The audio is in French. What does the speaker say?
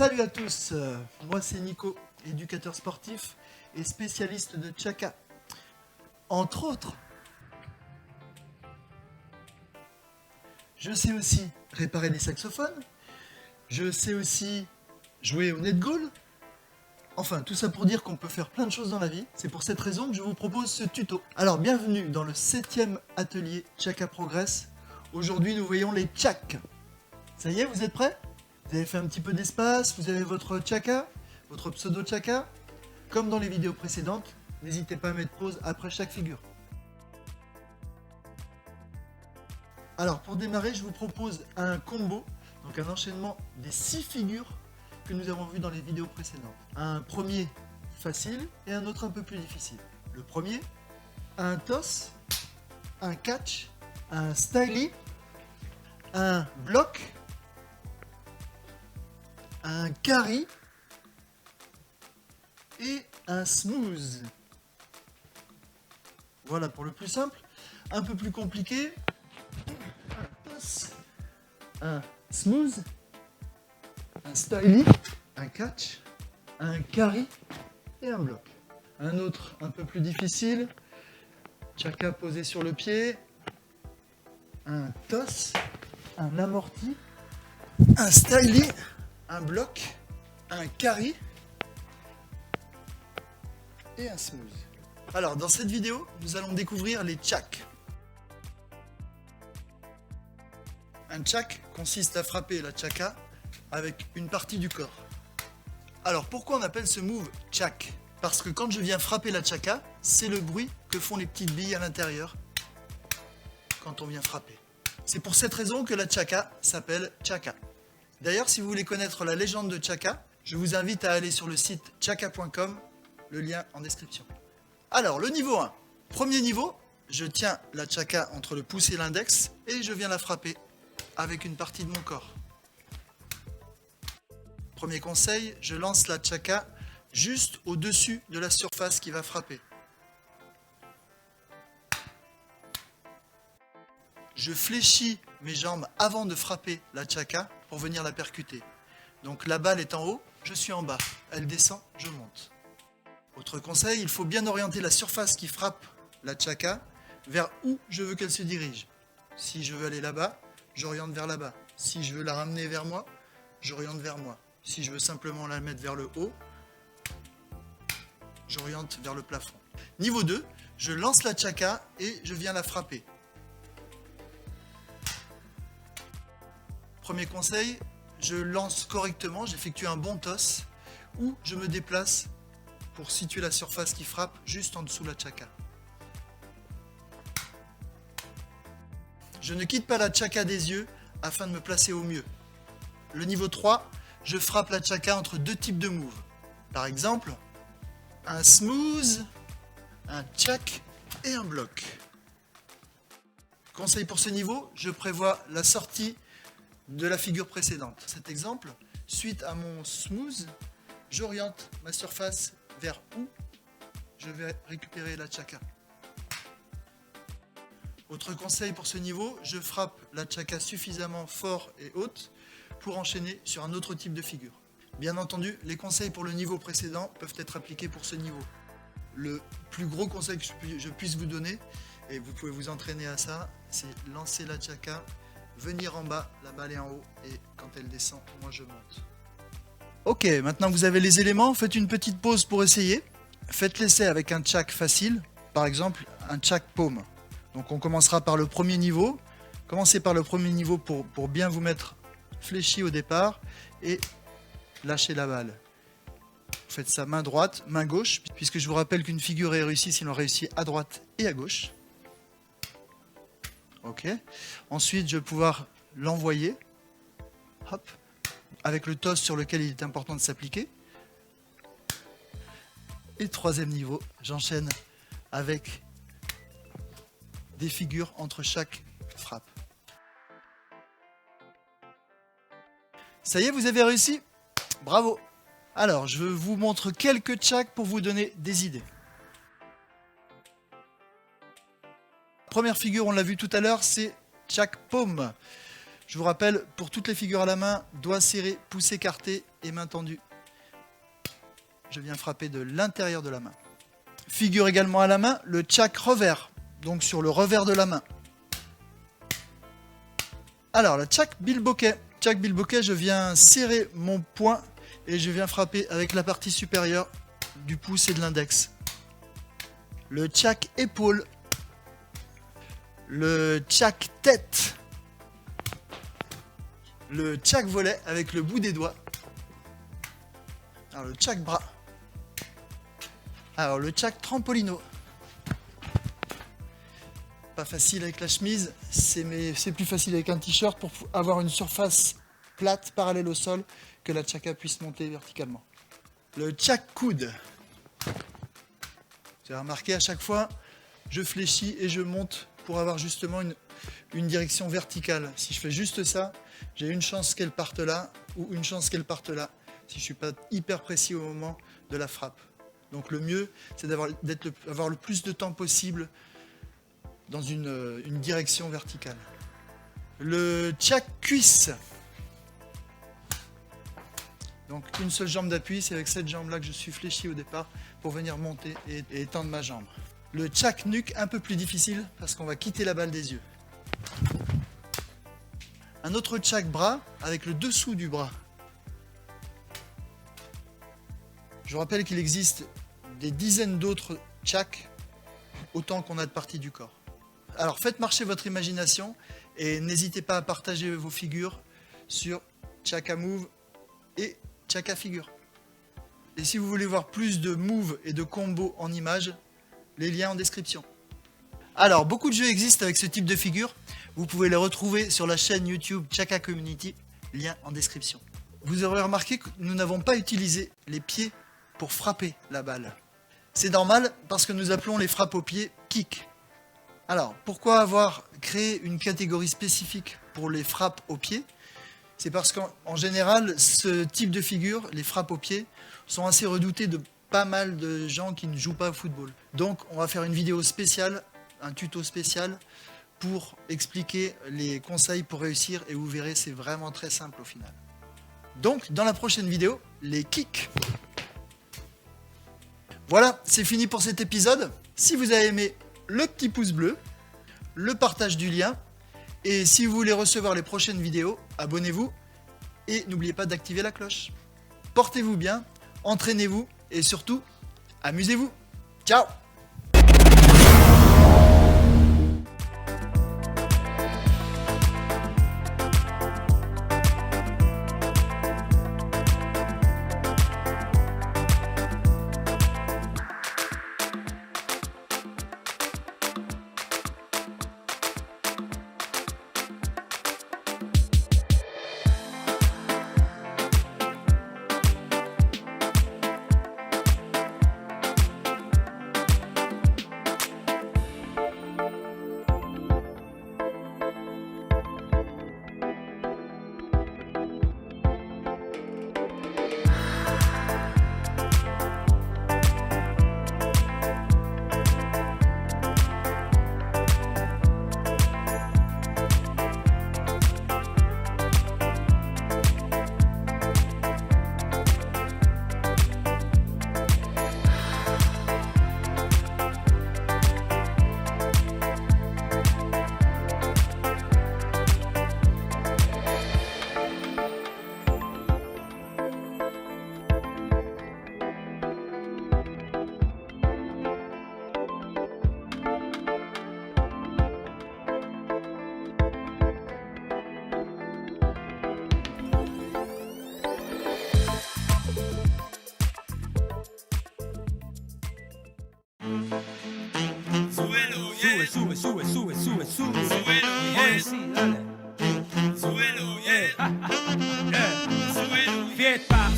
Salut à tous, moi c'est Nico, éducateur sportif et spécialiste de Chaka. Entre autres, je sais aussi réparer des saxophones, je sais aussi jouer au netball. Enfin, tout ça pour dire qu'on peut faire plein de choses dans la vie. C'est pour cette raison que je vous propose ce tuto. Alors, bienvenue dans le 7e atelier Chaka Progress. Aujourd'hui, nous voyons les Chak. Ça y est, vous êtes prêts? Vous avez fait un petit peu d'espace, vous avez votre Chaka, votre pseudo Chaka. Comme dans les vidéos précédentes, n'hésitez pas à mettre pause après chaque figure. Alors, pour démarrer, je vous propose un combo, donc un enchaînement des 6 figures que nous avons vues dans les vidéos précédentes. Un premier facile et un autre un peu plus difficile. Le premier, un toss, un catch, un styly, un bloc, un carry et un smooth. Voilà pour le plus simple. Un peu plus compliqué, un toss, un smooth, un styly, un catch, un carry et un bloc. Un autre un peu plus difficile, Chaka posé sur le pied, un toss, un amorti, un styly, un bloc, un carry et un smooth. Alors dans cette vidéo, nous allons découvrir les Chak. Un Chak consiste à frapper la Chaka avec une partie du corps. Alors pourquoi on appelle ce move Chak? Parce que quand je viens frapper la Chaka, c'est le bruit que font les petites billes à l'intérieur quand on vient frapper. C'est pour cette raison que la Chaka s'appelle Chaka. D'ailleurs, si vous voulez connaître la légende de Chaka, je vous invite à aller sur le site chaka.com, le lien en description. Alors, le niveau 1. Premier niveau, je tiens la Chaka entre le pouce et l'index et je viens la frapper avec une partie de mon corps. Premier conseil, je lance la Chaka juste au-dessus de la surface qui va frapper. Je fléchis mes jambes avant de frapper la Chaka pour venir la percuter. Donc la balle est en haut, je suis en bas. Elle descend, je monte. Autre conseil, il faut bien orienter la surface qui frappe la Chaka vers où je veux qu'elle se dirige. Si je veux aller là-bas, j'oriente vers là-bas. Si je veux la ramener vers moi, j'oriente vers moi. Si je veux simplement la mettre vers le haut, j'oriente vers le plafond. Niveau 2, je lance la Chaka et je viens la frapper. Premier conseil, je lance correctement, j'effectue un bon toss ou je me déplace pour situer la surface qui frappe juste en dessous de la Chaka. Je ne quitte pas la Chaka des yeux afin de me placer au mieux. Le niveau 3, je frappe la Chaka entre deux types de moves. Par exemple, un smooth, un Chak et un bloc. Conseil pour ce niveau, je prévois la sortie de la figure précédente. Cet exemple, suite à mon smooth, j'oriente ma surface vers où je vais récupérer la Chaka. Autre conseil pour ce niveau, je frappe la Chaka suffisamment fort et haute pour enchaîner sur un autre type de figure. Bien entendu, les conseils pour le niveau précédent peuvent être appliqués pour ce niveau. Le plus gros conseil que je puisse vous donner, et vous pouvez vous entraîner à ça, c'est lancer la Chaka, venir en bas, la balle est en haut, et quand elle descend, moi je monte. Ok, maintenant que vous avez les éléments, faites une petite pause pour essayer. Faites l'essai avec un Chak facile, par exemple un Chak paume. Donc on commencera par le premier niveau. Commencez par le premier niveau pour bien vous mettre fléchi au départ et lâcher la balle. Vous faites ça main droite, main gauche, puisque je vous rappelle qu'une figure est réussie si l'on réussit à droite et à gauche. Ok. Ensuite, je vais pouvoir l'envoyer. Hop. Avec le toss sur lequel il est important de s'appliquer. Et troisième niveau, j'enchaîne avec des figures entre chaque frappe. Ça y est, vous avez réussi? Bravo! Alors, je vous montre quelques Chak pour vous donner des idées. Première figure, on l'a vu tout à l'heure, c'est Chak paume. Je vous rappelle, pour toutes les figures à la main, doigts serrés, pouce écarté et main tendue. Je viens frapper de l'intérieur de la main. Figure également à la main, le tchak revers, donc sur le revers de la main. Alors, la tchak bilboquet. Tchak bilboquet, je viens serrer mon poing et je viens frapper avec la partie supérieure du pouce et de l'index. Le tchak épaule. Le tchak tête. Le tchak volet avec le bout des doigts. Alors, le tchak bras. Alors, le tchak trampolino. Pas facile avec la chemise, c'est plus facile avec un t-shirt pour avoir une surface plate parallèle au sol que la tchaka puisse monter verticalement. Le tchak coude. Vous avez remarqué, à chaque fois, je fléchis et je monte pour avoir justement une direction verticale. Si je fais juste ça, j'ai une chance qu'elle parte là ou une chance qu'elle parte là, si je ne suis pas hyper précis au moment de la frappe. Donc le mieux, c'est d'avoir le plus de temps possible dans une direction verticale. Le tchak cuisse. Donc une seule jambe d'appui, c'est avec cette jambe-là que je suis fléchi au départ pour venir monter et étendre ma jambe. Le tchak nuque, un peu plus difficile parce qu'on va quitter la balle des yeux. Un autre tchak bras avec le dessous du bras. Je vous rappelle qu'il existe des dizaines d'autres tchaks, autant qu'on a de parties du corps. Alors faites marcher votre imagination et n'hésitez pas à partager vos figures sur Tchaka Move et Tchaka Figure. Et si vous voulez voir plus de moves et de combos en images, les liens en description. Alors beaucoup de jeux existent avec ce type de figure. Vous pouvez les retrouver sur la chaîne YouTube Tchaka Community, lien en description. Vous aurez remarqué que nous n'avons pas utilisé les pieds pour frapper la balle. C'est normal parce que nous appelons les frappes au pied kick. Alors, pourquoi avoir créé une catégorie spécifique pour les frappes au pied? C'est parce qu'en général, ce type de figure, les frappes au pied, sont assez redoutées de pas mal de gens qui ne jouent pas au football. Donc, on va faire une vidéo spéciale, un tuto spécial, pour expliquer les conseils pour réussir, et vous verrez, c'est vraiment très simple au final. Donc, dans la prochaine vidéo, les kicks. Voilà, c'est fini pour cet épisode. Si vous avez aimé, le petit pouce bleu, le partage du lien, et si vous voulez recevoir les prochaines vidéos, abonnez-vous et n'oubliez pas d'activer la cloche. Portez-vous bien, entraînez-vous et surtout, amusez-vous. Ciao! Sube, sube, sube, sube, sube. Súbelo, sí, dale. Súbelo, yeah. Súbelo, fiesta.